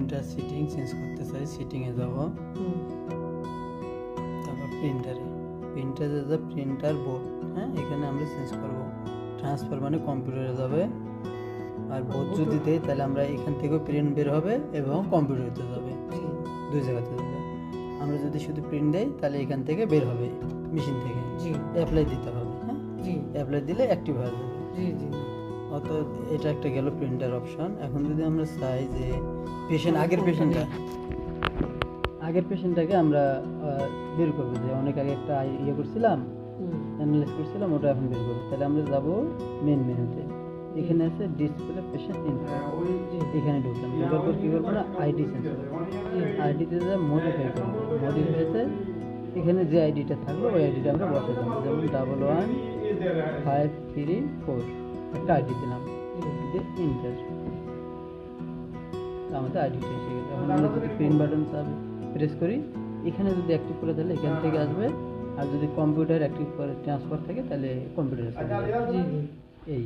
Printer sitting change করতে চাই, সিটিংয়ে যাব, তারপর প্রিন্টারে যা প্রিন্টার বোর্ড, হ্যাঁ এখানে আমরা চেঞ্জ করব। ট্রান্সফার মানে কম্পিউটারে যাবে, আর বোর্ড যদি দেয় তাহলে আমরা এখান থেকেও প্রিন্ট বের হবে এবং কম্পিউটারতে যাবে, দুই জায়গাতে যাবে। আমরা যদি শুধু প্রিন্ট দেই তাহলে এখান থেকে বের হবে মেশিন থেকে, অ্যাপ্লাই দিতে হবে, হ্যাঁ অ্যাপ্লাই দিলে অ্যাক্টিভ হয়ে যাবে। অত এটা একটা গেল প্রিন্টার অপশন। এখন যদি আমরা চাই যে আগের পেশেন্টটাকে আমরা বের করবো, যে অনেক আগে একটা ইয়ে করছিলাম, অ্যানালাইজ করছিলাম, ওটা এখন বের করবো। তাহলে আমরা যাব মেন মেনুতে, এখানে আছে ডিসপ্লে পেশেন্ট ইনফো, এখানে ঢুকলাম। ঢোকার পর কী করবো না, আইডি চেঞ্জ করবো, আইডিতে যা মডিফাই করবো, মডিফাইতে এখানে যে আইডিটা থাকবে ওই আইডিটা আমরা বসে দেবো, যেমন 11534 একটা আইডি দিলাম, দিয়ে এন্টার, আমাদের আইডিটা এসে গেছে। এখন আমরা যদি প্রিন্ট বাটন প্রেস করি, এখানে যদি অ্যাক্টিভ করে তাহলে এখান থেকে আসবে, আর যদি কম্পিউটার অ্যাক্টিভ করে ট্রান্সফার থাকে তাহলে কম্পিউটার আসবে। এই